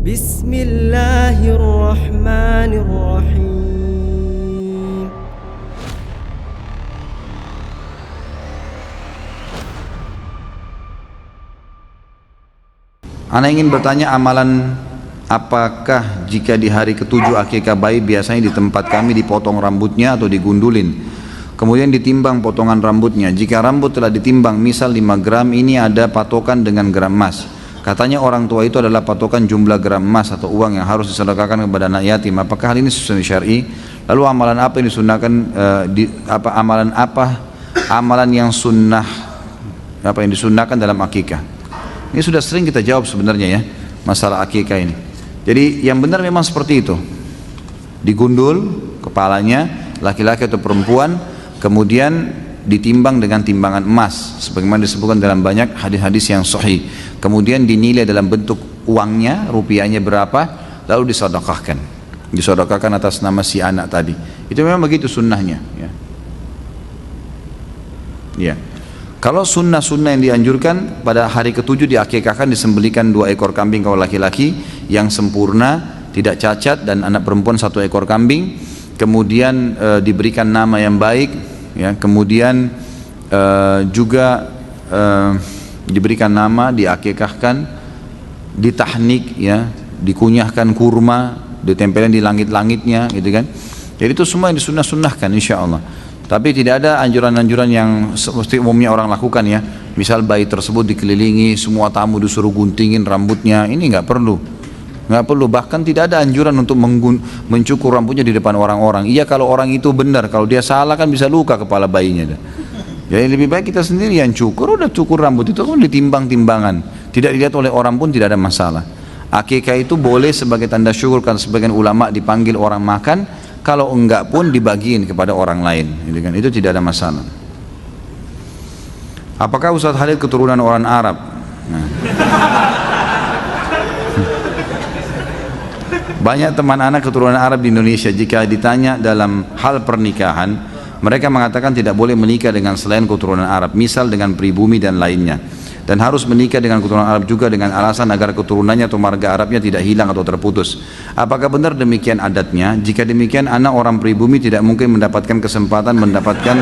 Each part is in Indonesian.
Bismillahirrahmanirrahim. Ana ingin bertanya, amalan apakah jika di hari ketujuh akikah bayi biasanya di tempat kami dipotong rambutnya atau digundulin, kemudian ditimbang potongan rambutnya. Jika rambut telah ditimbang misal 5 gram, ini ada patokan dengan gram emas. Katanya orang tua itu adalah patokan jumlah gram emas atau uang yang harus disedekahkan kepada anak yatim. Apakah hal ini sesuai syar'i? Lalu amalan apa yang disunahkan, amalan yang sunnah, apa yang disunnahkan dalam akikah? Ini sudah sering kita jawab sebenarnya ya, masalah akikah ini. Jadi yang benar memang seperti itu. Digundul kepalanya, laki-laki atau perempuan, kemudian ditimbang dengan timbangan emas sebagaimana disebutkan dalam banyak hadis-hadis yang sahih. Kemudian dinilai dalam bentuk uangnya, rupiahnya berapa, lalu disedekahkan atas nama si anak tadi. Itu memang begitu sunnahnya ya. Ya. Kalau sunnah-sunnah yang dianjurkan pada hari ketujuh diakikahkan, disembelikan 2 ekor kambing kalau laki-laki yang sempurna, tidak cacat, dan anak perempuan 1 ekor kambing. Kemudian diberikan nama yang baik ya, kemudian juga diberikan nama, diakikahkan, ditahnik ya, dikunyahkan kurma, ditempelin di langit-langitnya gitu kan. Jadi itu semua yang disunnah-sunnahkan insyaallah. Tapi tidak ada anjuran-anjuran yang seperti umumnya orang lakukan ya. Misal bayi tersebut dikelilingi, semua tamu disuruh guntingin rambutnya, ini nggak perlu. Nggak perlu, bahkan tidak ada anjuran untuk mencukur rambutnya di depan orang-orang. Iya kalau orang itu benar, kalau dia salah kan bisa luka kepala bayinya. Jadi lebih baik kita sendiri yang cukur, udah cukur rambut itu kan ditimbang-timbangan. Tidak dilihat oleh orang pun tidak ada masalah. Akikah itu boleh sebagai tanda syukur, kan sebagian ulama dipanggil orang makan, kalau enggak pun dibagiin kepada orang lain, gitu kan? Itu tidak ada masalah. Apakah Ustaz Khalid keturunan orang Arab? Nah. Banyak teman anak keturunan Arab di Indonesia, jika ditanya dalam hal pernikahan, mereka mengatakan tidak boleh menikah dengan selain keturunan Arab, misal dengan pribumi dan lainnya. Dan harus menikah dengan keturunan Arab juga dengan alasan agar keturunannya atau marga Arabnya tidak hilang atau terputus. Apakah benar demikian adatnya? Jika demikian, anak orang pribumi tidak mungkin mendapatkan kesempatan mendapatkan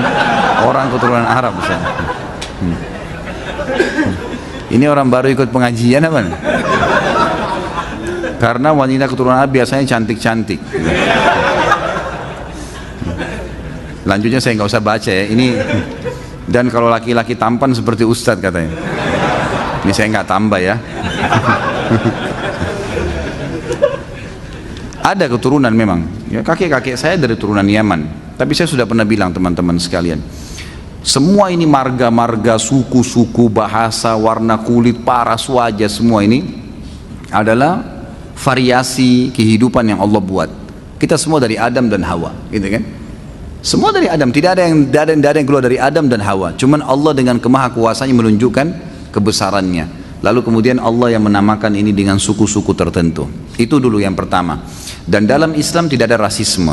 orang keturunan Arab. Ini orang baru ikut pengajian apa? Karena wanita keturunan Arab biasanya cantik-cantik. Lanjutnya saya nggak usah baca ya. Ini dan kalau laki-laki tampan seperti Ustadz katanya. Ini saya nggak tambah ya. Ada keturunan memang. Ya, kakek-kakek saya dari turunan Yaman. Tapi saya sudah pernah bilang teman-teman sekalian, semua ini marga-marga, suku-suku, bahasa, warna kulit, paras wajah, semua ini adalah variasi kehidupan yang Allah buat. Kita semua dari Adam dan Hawa, gitu kan? Semua dari Adam, tidak ada yang keluar dari Adam dan Hawa. Cuman Allah dengan kemahakuasaannya menunjukkan kebesarannya. Lalu kemudian Allah yang menamakan ini dengan suku-suku tertentu. Itu dulu yang pertama. Dan dalam Islam tidak ada rasisme.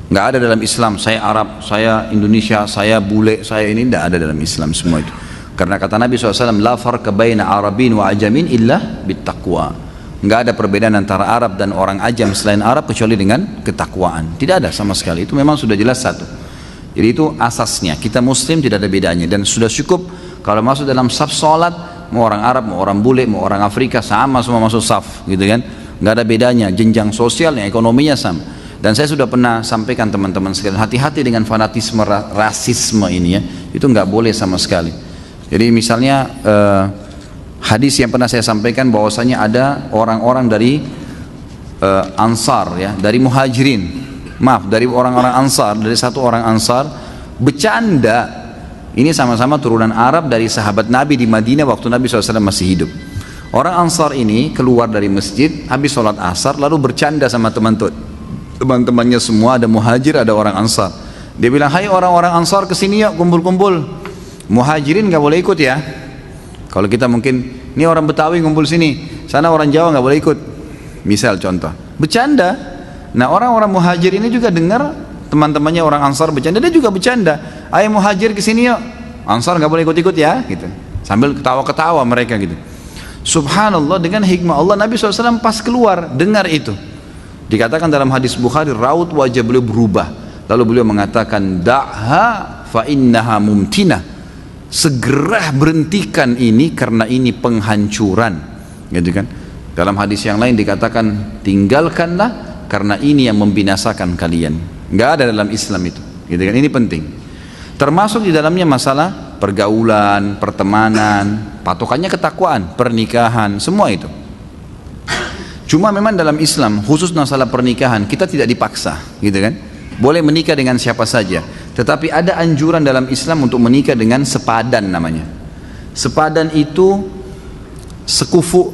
Nggak ada dalam Islam, saya Arab, saya Indonesia, saya bule, saya ini, tidak ada dalam Islam semua itu. Karena kata Nabi SAW, la farqa baina Arabin wa ajamin illa bittaqwa. Nggak ada perbedaan antara Arab dan orang ajam selain Arab kecuali dengan ketakwaan. Tidak ada sama sekali. Itu memang sudah jelas satu. Jadi itu asasnya. Kita Muslim tidak ada bedanya, dan sudah cukup kalau masuk dalam saf salat, mau orang Arab, mau orang bule, mau orang Afrika, sama semua masuk saf, gitu kan? Nggak ada bedanya. Jenjang sosialnya, ekonominya sama. Dan saya sudah pernah sampaikan teman-teman sekalian, hati-hati dengan fanatisme rasisme ini ya. Itu nggak boleh sama sekali. Jadi misalnya hadis yang pernah saya sampaikan bahwasanya ada orang-orang dari Ansar ya, dari Muhajirin, dari orang-orang Ansar, dari satu orang Ansar bercanda. Ini sama-sama turunan Arab dari sahabat Nabi di Madinah waktu Nabi SAW masih hidup. Orang Ansar ini keluar dari masjid habis sholat asar, lalu bercanda sama teman-temannya semua, ada Muhajir, ada orang Ansar. Dia bilang, hai orang-orang Ansar, kesini yuk kumpul-kumpul. Muhajirin gak boleh ikut ya. Kalau kita mungkin, ini orang Betawi ngumpul sini, sana orang Jawa gak boleh ikut. Misal contoh, bercanda. Nah orang-orang Muhajir ini juga dengar teman-temannya orang Ansar bercanda, dia juga bercanda. Ayo Muhajir kesini yuk, Ansar gak boleh ikut-ikut ya, gitu. Sambil ketawa-ketawa mereka gitu. Subhanallah, dengan hikmah Allah Nabi SAW pas keluar dengar itu. Dikatakan dalam hadis Bukhari, raut wajah beliau berubah. Lalu beliau mengatakan, da'ha fa innaha mumtinah. Segera berhentikan ini karena ini penghancuran. Gitu kan? Dalam hadis yang lain dikatakan, tinggalkanlah karena ini yang membinasakan kalian. Nggak ada dalam Islam itu. Gitu kan? Ini penting. Termasuk di dalamnya masalah pergaulan, pertemanan, patokannya ketakwaan, pernikahan, semua itu. Cuma memang dalam Islam, khusus masalah pernikahan, kita tidak dipaksa, gitu kan? Boleh menikah dengan siapa saja, tetapi ada anjuran dalam Islam untuk menikah dengan sepadan namanya. Sepadan itu sekufu.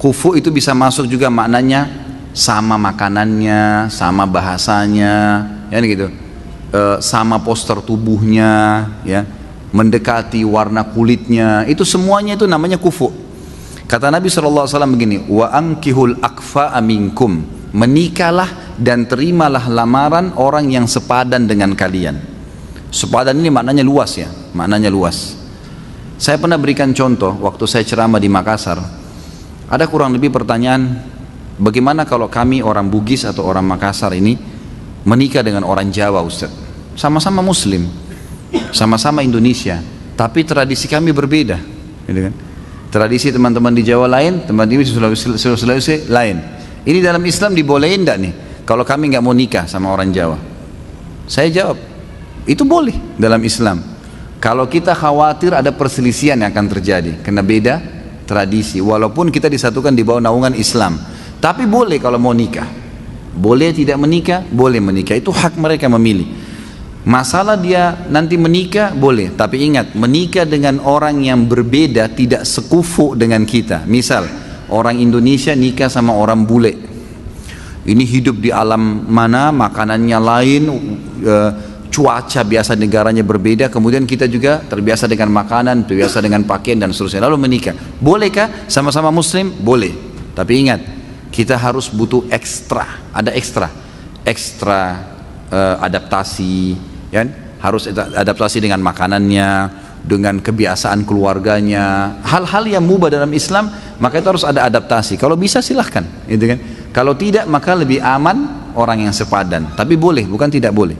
Kufu itu bisa masuk juga maknanya sama makanannya, sama bahasanya, ya gitu. Sama poster tubuhnya, ya, mendekati warna kulitnya, itu semuanya itu namanya kufu. Kata Nabi SAW begini, wa ankihul akfa'a minkum, menikahlah dan terimalah lamaran orang yang sepadan dengan kalian. Sepadan ini maknanya luas ya, maknanya luas. Saya pernah berikan contoh waktu saya ceramah di Makassar, ada kurang lebih pertanyaan, bagaimana kalau kami orang Bugis atau orang Makassar ini menikah dengan orang Jawa, Ustaz? Sama-sama Muslim, sama-sama Indonesia, tapi tradisi kami berbeda, gitu kan? Tradisi teman-teman di Jawa lain, teman-teman di Sulawesi lain. Ini dalam Islam dibolehin enggak nih? Kalau kami nggak mau nikah sama orang Jawa, saya jawab, itu boleh dalam Islam. Kalau kita khawatir ada perselisihan yang akan terjadi, karena beda tradisi, walaupun kita disatukan di bawah naungan Islam, tapi boleh kalau mau nikah. Boleh tidak menikah, boleh menikah, itu hak mereka memilih. Masalah dia nanti menikah boleh, tapi ingat, menikah dengan orang yang berbeda, tidak sekufu dengan kita. Misal orang Indonesia nikah sama orang bule, ini hidup di alam mana, makanannya lain, cuaca biasa negaranya berbeda, kemudian kita juga terbiasa dengan makanan, terbiasa dengan pakaian dan seterusnya, lalu menikah. Bolehkah sama-sama Muslim? Boleh, tapi ingat, kita harus butuh ekstra, ada ekstra adaptasi, ya? Harus adaptasi dengan makanannya, dengan kebiasaan keluarganya, hal-hal yang mubah dalam Islam, maka itu harus ada adaptasi. Kalau bisa silahkan, gitu kan? Kalau tidak, maka lebih aman orang yang sepadan. Tapi boleh, bukan tidak boleh.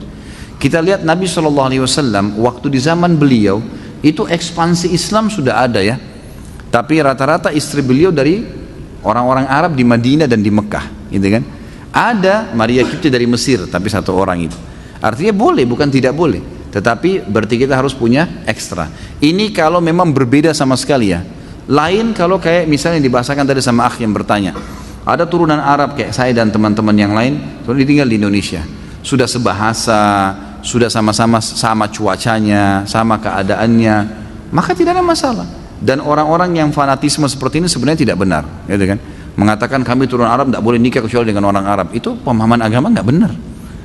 Kita lihat Nabi SAW waktu di zaman beliau itu ekspansi Islam sudah ada ya, tapi rata-rata istri beliau dari orang-orang Arab di Madinah dan di Mekah, gitu kan? Ada Maria Kipti dari Mesir, tapi satu orang itu. Artinya boleh, bukan tidak boleh. Tetapi berarti kita harus punya ekstra. Ini kalau memang berbeda sama sekali ya. Lain kalau kayak misalnya dibahasakan tadi sama akh yang bertanya, ada turunan Arab kayak saya dan teman-teman yang lain, sudah tinggal di Indonesia, sudah sebahasa, sudah sama-sama sama cuacanya, sama keadaannya, maka tidak ada masalah. Dan orang-orang yang fanatisme seperti ini sebenarnya tidak benar, gitu kan? Mengatakan kami turunan Arab tidak boleh nikah kecuali dengan orang Arab, itu pemahaman agama nggak benar.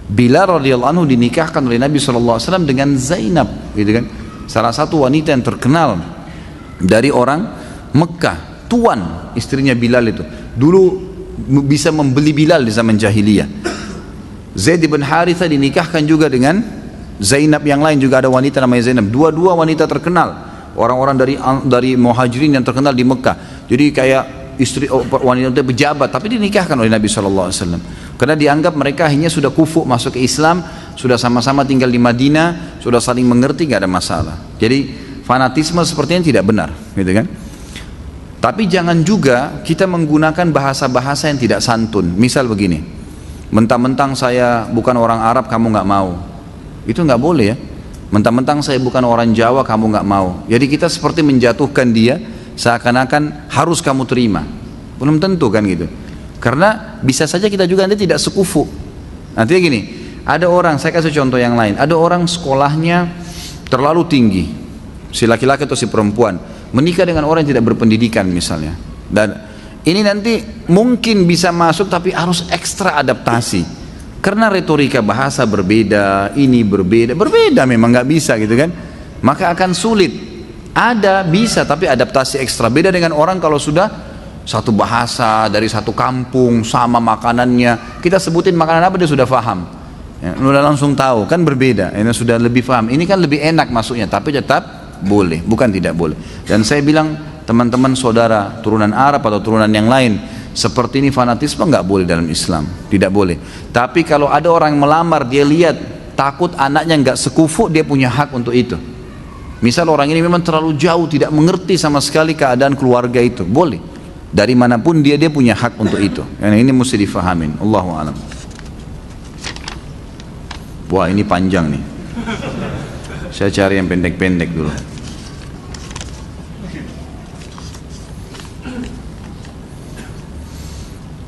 Bilal radhiyallahu anhu dinikahkan oleh Nabi SAW dengan Zainab, gitu kan? Salah satu wanita yang terkenal dari orang Mekah, tuan istrinya Bilal itu. Dulu bisa membeli Bilal di zaman jahiliyah. Zaid bin Haritha dinikahkan juga dengan Zainab, yang lain juga ada wanita namanya Zainab. Dua-dua wanita terkenal, orang-orang dari Muhajirin yang terkenal di Mekah. Jadi kayak istri wanita pejabat, tapi dinikahkan oleh Nabi SAW karena dianggap mereka akhirnya sudah kufu masuk ke Islam, sudah sama-sama tinggal di Madinah, sudah saling mengerti, nggak ada masalah. Jadi fanatisme sepertinya tidak benar, gitu kan? Tapi jangan juga kita menggunakan bahasa-bahasa yang tidak santun. Misal begini, mentang-mentang saya bukan orang Arab kamu nggak mau, itu nggak boleh ya. Mentang-mentang saya bukan orang Jawa kamu nggak mau, jadi kita seperti menjatuhkan dia, seakan-akan harus kamu terima. Belum tentu kan gitu, karena bisa saja kita juga nanti tidak sekufu. Nantinya gini, ada orang, saya kasih contoh yang lain, ada orang sekolahnya terlalu tinggi, si laki-laki atau si perempuan menikah dengan orang yang tidak berpendidikan misalnya, dan ini nanti mungkin bisa masuk tapi harus ekstra adaptasi karena retorika bahasa berbeda, ini berbeda memang nggak bisa gitu kan, maka akan sulit. Ada bisa tapi adaptasi ekstra, beda dengan orang kalau sudah satu bahasa dari satu kampung, sama makanannya, kita sebutin makanan apa dia sudah paham ya, udah langsung tahu, kan berbeda, ini sudah lebih paham, ini kan lebih enak masuknya, tapi tetap boleh, bukan tidak boleh. Dan saya bilang teman-teman saudara turunan Arab atau turunan yang lain, seperti ini fanatisme nggak boleh dalam Islam, tidak boleh. Tapi kalau ada orang melamar, dia lihat takut anaknya nggak sekufu, dia punya hak untuk itu. Misal orang ini memang terlalu jauh, tidak mengerti sama sekali keadaan keluarga itu, boleh. Dari manapun dia punya hak untuk itu. Yang ini mesti difahamin. Allahu a'lam. Wah, ini panjang nih. Saya cari yang pendek-pendek dulu.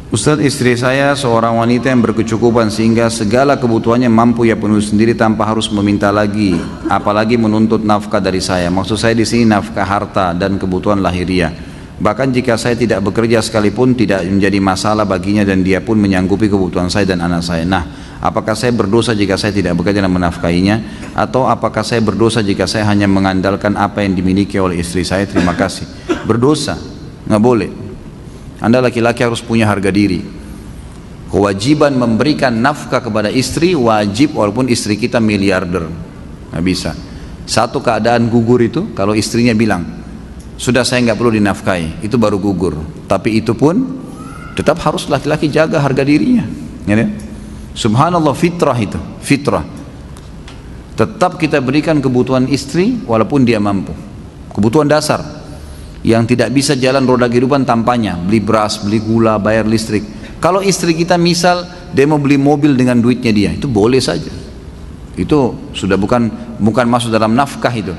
Ustaz, istri saya seorang wanita yang berkecukupan sehingga segala kebutuhannya mampu ia penuhi sendiri tanpa harus meminta lagi, apalagi menuntut nafkah dari saya. Maksud saya di sini nafkah harta dan kebutuhan lahiriah. Bahkan jika saya tidak bekerja sekalipun tidak menjadi masalah baginya dan dia pun menyanggupi kebutuhan saya dan anak saya. Nah, apakah saya berdosa jika saya tidak bekerja dan menafkahinya? Atau apakah saya berdosa jika saya hanya mengandalkan apa yang dimiliki oleh istri saya? Terima kasih. Berdosa, nggak boleh. Anda laki-laki harus punya harga diri. Kewajiban memberikan nafkah kepada istri wajib walaupun istri kita miliarder. Nggak bisa. Satu keadaan gugur itu kalau istrinya bilang, sudah saya nggak perlu dinafkahi, itu baru gugur. Tapi itu pun tetap harus laki-laki jaga harga dirinya. Ya, subhanallah, fitrah itu, fitrah. Tetap kita berikan kebutuhan istri walaupun dia mampu. Kebutuhan dasar yang tidak bisa jalan roda kehidupan tanpanya, beli beras, beli gula, bayar listrik. Kalau istri kita misal dia mau beli mobil dengan duitnya dia, itu boleh saja. Itu sudah bukan masuk dalam nafkah itu.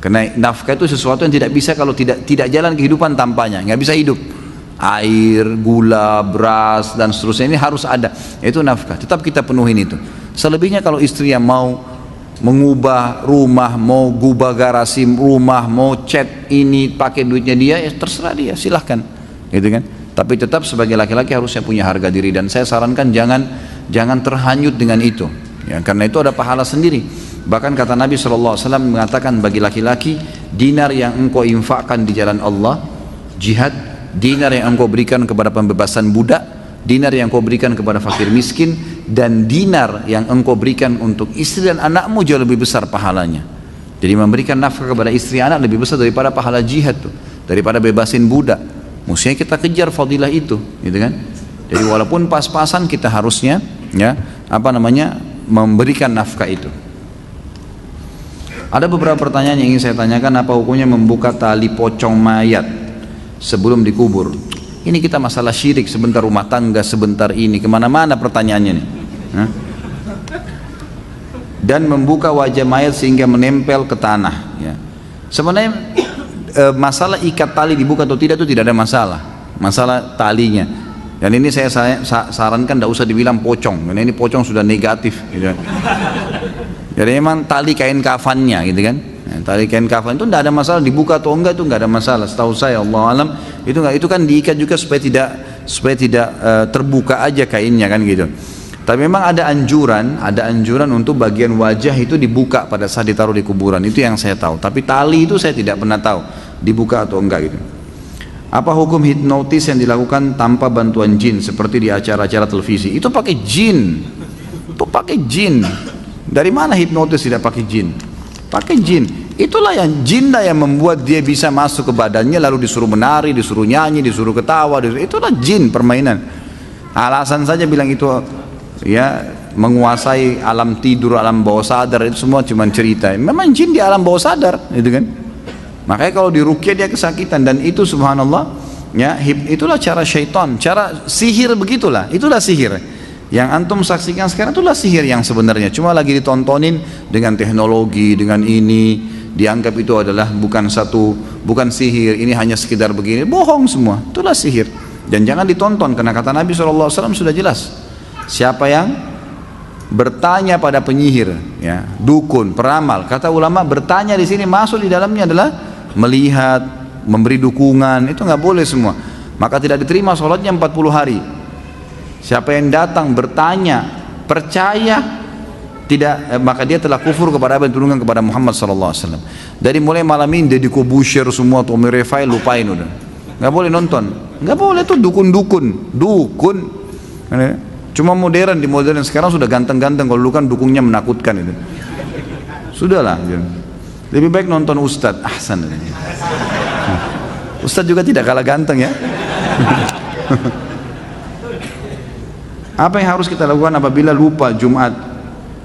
Karena nafkah itu sesuatu yang tidak bisa kalau tidak jalan kehidupan tanpanya, nggak bisa hidup. Air, gula, beras dan seterusnya ini harus ada. Itu nafkah. Tetap kita penuhin itu. Selebihnya kalau istri yang mau mengubah rumah, mau gubah garasi rumah, mau cat ini pakai duitnya dia, ya terserah dia, silahkan, gitu kan. Tapi tetap sebagai laki-laki harusnya punya harga diri, dan saya sarankan jangan terhanyut dengan itu, ya, karena itu ada pahala sendiri. Bahkan kata Nabi SAW mengatakan bagi laki-laki, dinar yang engkau infakkan di jalan Allah, jihad, dinar yang engkau berikan kepada pembebasan budak, dinar yang engkau berikan kepada fakir miskin, dan dinar yang engkau berikan untuk istri dan anakmu jauh lebih besar pahalanya. Jadi memberikan nafkah kepada istri anak lebih besar daripada pahala jihad tuh, daripada bebasin budak. Mestinya kita kejar fadilah itu, gitu kan. Jadi walaupun pas-pasan kita harusnya memberikan nafkah itu. Ada beberapa pertanyaan yang ingin saya tanyakan. Apa hukumnya membuka tali pocong mayat sebelum dikubur? Ini kita masalah syirik, sebentar rumah tangga, sebentar ini, kemana-mana pertanyaannya nih. Dan membuka wajah mayat sehingga menempel ke tanah. Ya. Sebenarnya masalah ikat tali dibuka atau tidak itu tidak ada masalah. Masalah talinya. Dan ini saya sarankan tidak usah dibilang pocong, karena ini pocong sudah negatif. Gitu. Jadi memang tali kain kafannya, gitu kan? Tali kain kafan itu tidak ada masalah, dibuka atau enggak itu enggak ada masalah. Setahu saya, Allah alam, itu kan diikat juga supaya tidak terbuka aja kainnya kan gitu. Tapi memang ada anjuran untuk bagian wajah itu dibuka pada saat ditaruh di kuburan. Itu yang saya tahu. Tapi tali itu saya tidak pernah tahu dibuka atau enggak gitu. Apa hukum hipnotis yang dilakukan tanpa bantuan jin seperti di acara-acara televisi? Itu pakai jin. Itu pakai jin. Dari mana hipnotis tidak pakai jin? Pakai jin. Itulah yang jin yang membuat dia bisa masuk ke badannya lalu disuruh menari, disuruh nyanyi, disuruh ketawa. Itulah jin permainan. Alasan saja bilang itu ya menguasai alam tidur, alam bawah sadar, itu semua cuma cerita. Memang jin di alam bawah sadar, gitu kan. Makanya kalau diruqyah dia kesakitan, dan itu subhanallah ya, itulah cara syaitan, cara sihir begitulah. Itulah sihir. Yang antum saksikan sekarang itulah sihir yang sebenarnya, cuma lagi ditontonin dengan teknologi, dengan ini dianggap itu adalah bukan sihir, ini hanya sekedar begini, bohong semua, itulah sihir. Dan jangan ditonton, karena kata Nabi SAW sudah jelas, siapa yang bertanya pada penyihir, ya, dukun, peramal, kata ulama bertanya di sini masuk di dalamnya adalah melihat, memberi dukungan, itu nggak boleh semua, maka tidak diterima sholatnya 40 hari. Siapa yang datang bertanya, percaya tidak, maka dia telah kufur kepada apa yang diturunkan kepada Muhammad SAW. Dari mulai malam ini Deddy Corbuzier semua, Tommy Refael lupain udah, nggak boleh nonton, nggak boleh tuh dukun. Cuma modern, di modern sekarang sudah ganteng-ganteng, kalau dulu kan dukungnya menakutkan itu. Sudahlah, lebih baik nonton Ustadz, ahsan. Ustadz juga tidak kalah ganteng ya. Apa yang harus kita lakukan apabila lupa Jumat,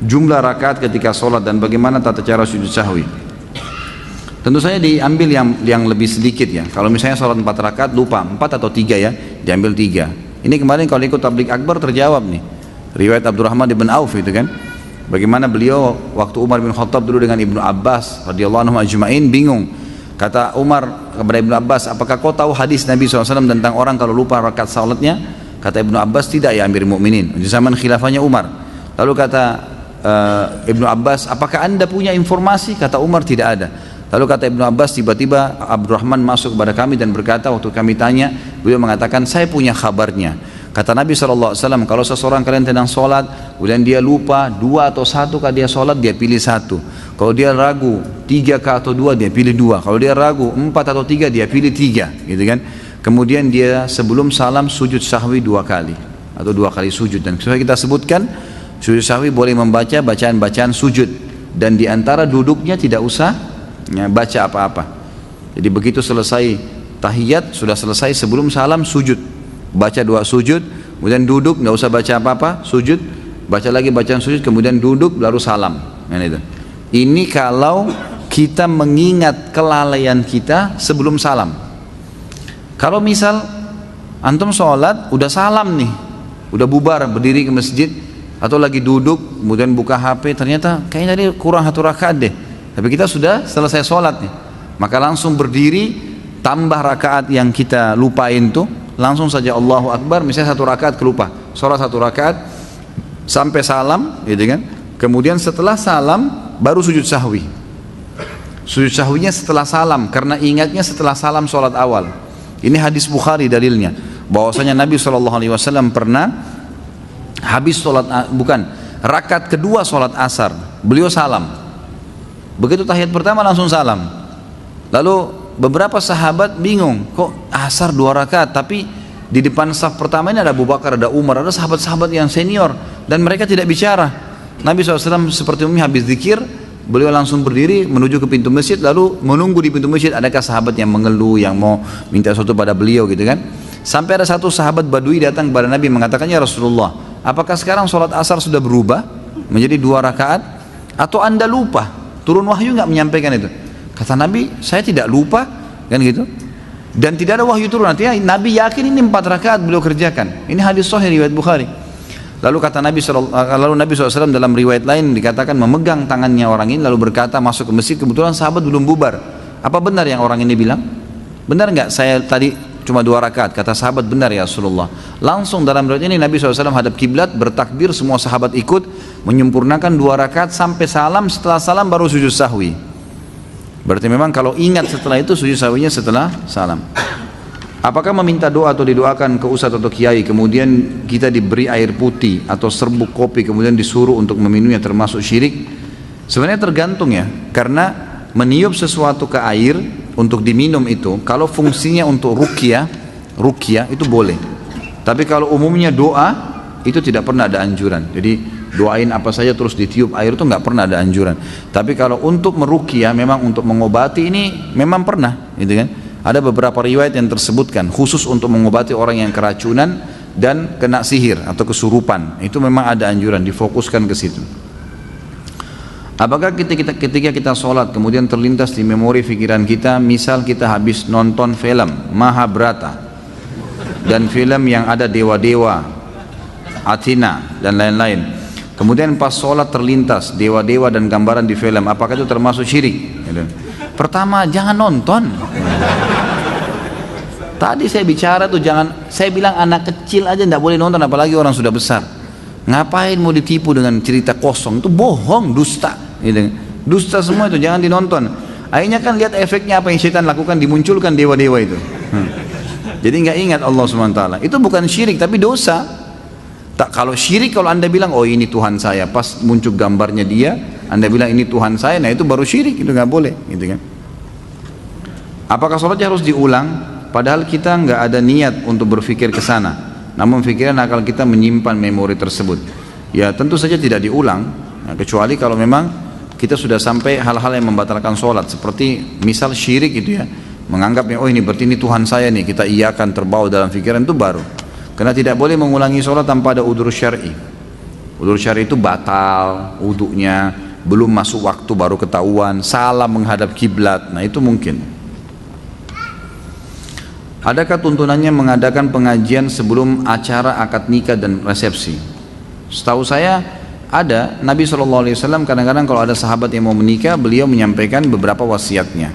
jumlah rakaat ketika sholat, dan bagaimana tata cara sujud sahwi? Tentu saja diambil yang lebih sedikit ya. Kalau misalnya sholat 4 rakaat lupa 4 atau 3 ya, diambil 3. Ini kemarin kalau ikut tablik akbar terjawab nih, riwayat Abdurrahman bin Auf itu kan, bagaimana beliau waktu Umar bin Khattab dulu dengan Ibnu Abbas radhiyallahu anhu ajma'in bingung. Kata Umar kepada Ibnu Abbas, apakah kau tahu hadis Nabi SAW tentang orang kalau lupa rakaat salatnya? Kata Ibnu Abbas, tidak ya Amir Mukminin, di zaman khilafahnya Umar. Lalu kata Ibnu Abbas, apakah anda punya informasi? Kata Umar, tidak ada. Lalu kata Ibnu Abbas, tiba-tiba Abdurrahman masuk kepada kami dan berkata, waktu kami tanya, beliau mengatakan, saya punya kabarnya. Kata Nabi SAW, kalau seseorang kalian sedang sholat, kemudian dia lupa 2 atau 1 kah dia sholat, dia pilih 1. Kalau dia ragu 3 kah atau 2, dia pilih 2. Kalau dia ragu 4 atau 3, dia pilih 3, gitu kan. Kemudian dia sebelum salam sujud sahwi 2 kali atau 2 kali sujud. Dan sesuai kita sebutkan, sujud sahwi boleh membaca bacaan-bacaan sujud, dan diantara duduknya tidak usah ya, baca apa-apa. Jadi begitu selesai tahiyat, sudah selesai, sebelum salam sujud, baca 2 sujud, kemudian duduk, nggak usah baca apa-apa, sujud, baca lagi bacaan sujud, kemudian duduk, lalu salam. Ini kalau kita mengingat kelalaian kita sebelum salam. Kalau misal antum sholat udah salam nih, udah bubar berdiri ke masjid, atau lagi duduk kemudian buka HP, ternyata kayaknya tadi kurang 1 rakaat deh, tapi kita sudah selesai sholat nih, maka langsung berdiri, tambah rakaat yang kita lupain tuh, langsung saja Allahu Akbar. Misalnya 1 rakaat kelupa, sholat 1 rakaat sampai salam, gitu kan. Kemudian setelah salam baru sujud sahwi. Sujud sahwinya setelah salam, karena ingatnya setelah salam sholat awal. Ini hadis Bukhari dalilnya, bahwasanya Nabi SAW pernah habis sholat, rakaat kedua sholat asar, beliau salam. Begitu tahiyat pertama langsung salam. Lalu beberapa sahabat bingung, kok asar 2 rakaat, tapi di depan saf pertama ini ada Abu Bakar, ada Umar, ada sahabat-sahabat yang senior, dan mereka tidak bicara. Nabi SAW seperti umumnya habis zikir, beliau langsung berdiri menuju ke pintu masjid, lalu menunggu di pintu masjid adakah sahabat yang mengeluh, yang mau minta sesuatu pada beliau, gitu kan. Sampai ada satu sahabat Badui datang kepada Nabi mengatakan, ya Rasulullah, apakah sekarang sholat asar sudah berubah menjadi 2 rakaat, atau anda lupa, turun wahyu nggak menyampaikan itu? Kata Nabi, saya tidak lupa, kan gitu, dan tidak ada wahyu turun. Artinya Nabi yakin ini 4 rakaat beliau kerjakan. Ini hadis sahih riwayat Bukhari. Lalu kata Nabi SAW dalam riwayat lain dikatakan memegang tangannya orang ini lalu berkata, masuk ke masjid, kebetulan sahabat belum bubar, apa benar yang orang ini bilang? Benar nggak saya tadi cuma 2 rakaat? Kata sahabat, benar ya Rasulullah. Langsung dalam riwayat ini Nabi SAW hadap kiblat, bertakbir, semua sahabat ikut, menyempurnakan 2 rakaat sampai salam. Setelah salam baru sujud sahwi. Berarti memang kalau ingat setelah itu sujud sahwinya setelah salam. Apakah meminta doa atau didoakan ke ustadz atau kiai, kemudian kita diberi air putih atau serbuk kopi kemudian disuruh untuk meminumnya, termasuk syirik? Sebenarnya tergantung ya, karena meniup sesuatu ke air untuk diminum itu, kalau fungsinya untuk ruqyah itu boleh. Tapi kalau umumnya doa, itu tidak pernah ada anjuran. Jadi doain apa saja terus ditiup air itu nggak pernah ada anjuran. Tapi kalau untuk meruqyah, memang untuk mengobati, ini memang pernah, gitu kan. Ada beberapa riwayat yang tersebutkan khusus untuk mengobati orang yang keracunan dan kena sihir atau kesurupan. Itu memang ada anjuran, difokuskan ke situ. Apakah ketika kita sholat kemudian terlintas di memori pikiran kita, misal kita habis nonton film Mahabharata dan film yang ada dewa-dewa, Athena dan lain-lain, kemudian pas sholat terlintas dewa-dewa dan gambaran di film, apakah itu termasuk syirik? Pertama, jangan nonton. Tadi saya bicara tuh jangan, saya bilang anak kecil aja tidak boleh nonton, apalagi orang sudah besar. Ngapain mau ditipu dengan cerita kosong? Itu bohong, dusta, gitu. Dusta semua itu, jangan dinonton. Akhirnya kan lihat efeknya apa yang syaitan lakukan, dimunculkan dewa-dewa itu. Jadi nggak ingat Allah SWT. Itu bukan syirik tapi dosa. Tak, kalau syirik, kalau anda bilang oh ini Tuhan saya, pas muncul gambarnya dia, anda bilang ini Tuhan saya, nah itu baru syirik, itu nggak boleh, gitu kan. Apakah sholatnya harus diulang? Padahal kita nggak ada niat untuk berpikir ke sana, namun pikiran akal kita menyimpan memori tersebut. Ya tentu saja tidak diulang, nah, kecuali kalau memang kita sudah sampai hal-hal yang membatalkan sholat, seperti misal syirik itu ya, menganggapnya oh ini berarti ini Tuhan saya nih, kita iakan terbawa dalam pikiran, itu baru. Karena tidak boleh mengulangi sholat tanpa ada udzur syar'i. Udzur syar'i itu batal wudunya, belum masuk waktu baru ketahuan, salah menghadap kiblat, nah itu mungkin. Adakah tuntunannya mengadakan pengajian sebelum acara akad nikah dan resepsi? Setahu saya ada. Nabi SAW kadang-kadang kalau ada sahabat yang mau menikah, beliau menyampaikan beberapa wasiatnya.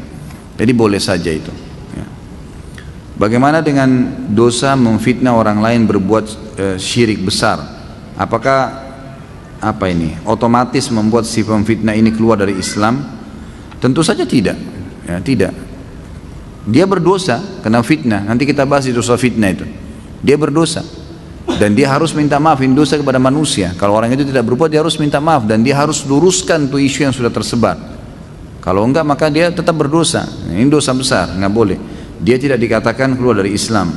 Jadi boleh saja itu. Ya. Bagaimana dengan dosa memfitnah orang lain berbuat syirik besar? Apakah otomatis membuat si pemfitnah ini keluar dari Islam? Tentu saja tidak. Ya, tidak. Dia berdosa kena fitnah. Nanti kita bahas di dosa fitnah itu. Dia berdosa dan dia harus minta maafin dosa kepada manusia. Kalau orang itu tidak berbuat, dia harus minta maaf dan dia harus luruskan tuh isu yang sudah tersebar. Kalau enggak maka dia tetap berdosa. Ini dosa besar, nggak boleh. Dia tidak dikatakan keluar dari Islam.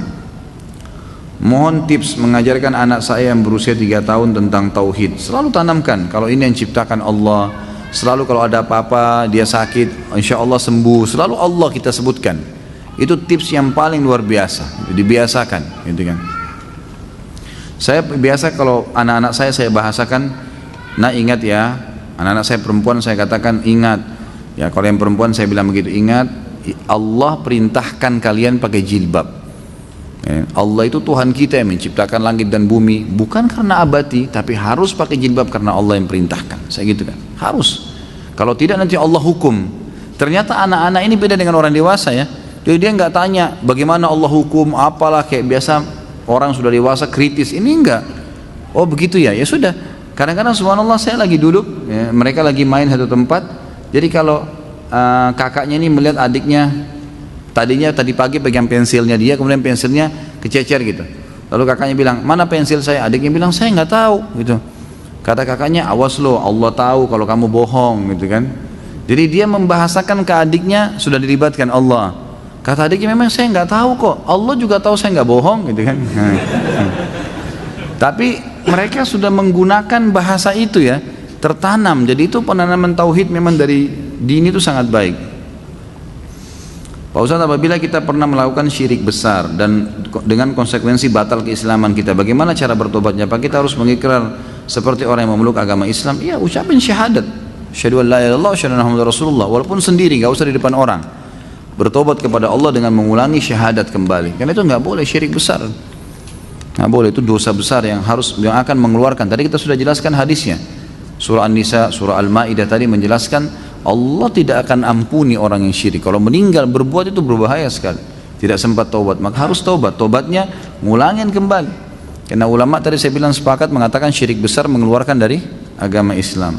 Mohon tips mengajarkan anak saya yang berusia 3 tahun tentang tauhid. Selalu tanamkan kalau ini yang ciptakan Allah. Selalu kalau ada apa-apa dia sakit, insya Allah sembuh. Selalu Allah kita sebutkan. Itu tips yang paling luar biasa. Dibiasakan, gitu kan. Saya biasa kalau anak-anak saya bahasakan, nah ingat ya, anak-anak saya perempuan saya katakan ingat. Ya kalau yang perempuan saya bilang begitu, ingat Allah perintahkan kalian pakai jilbab. Ya, Allah itu Tuhan kita yang menciptakan langit dan bumi, bukan karena abadi, tapi harus pakai jilbab karena Allah yang perintahkan. Saya gitu kan, harus. Kalau tidak nanti Allah hukum. Ternyata anak-anak ini beda dengan orang dewasa ya. Jadi dia nggak tanya bagaimana Allah hukum, apalah kayak biasa orang sudah dewasa kritis. Ini enggak. Oh begitu ya, ya sudah. Kadang-kadang subhanallah saya lagi duduk, ya, mereka lagi main satu tempat. Jadi kalau kakaknya ini melihat adiknya, tadi pagi pegang pensilnya dia, kemudian pensilnya kececer gitu. Lalu kakaknya bilang, mana pensil saya? Adiknya bilang, saya nggak tahu gitu. Kata kakaknya, awas lo, Allah tahu kalau kamu bohong gitu kan. Jadi dia membahasakan ke adiknya sudah dilibatkan Allah. Kata adiknya, memang saya nggak tahu kok, Allah juga tahu saya nggak bohong gitu kan. Tapi mereka sudah menggunakan bahasa itu ya, tertanam. Jadi itu penanaman tauhid memang dari dini itu sangat baik. Pak Ustaz, apabila kita pernah melakukan syirik besar dan dengan konsekuensi batal keislaman kita, bagaimana cara bertobatnya? Apa kita harus mengikrar seperti orang yang memeluk agama Islam? Iya, ucapin syahadat, asyhadu an la ilaha illallah wa asyhadu anna muhammadar rasulullah, walaupun sendiri, nggak usah di depan orang. Bertobat kepada Allah dengan mengulangi syahadat kembali. Karena itu nggak boleh syirik besar. Nggak boleh, itu dosa besar yang akan mengeluarkan. Tadi kita sudah jelaskan hadisnya. Surah An-Nisa, surah Al-Maidah tadi menjelaskan Allah tidak akan ampuni orang yang syirik. Kalau meninggal berbuat itu berbahaya sekali. Tidak sempat taubat, maka harus taubat. Taubatnya ngulangin kembali. Karena ulama tadi saya bilang sepakat mengatakan syirik besar mengeluarkan dari agama Islam.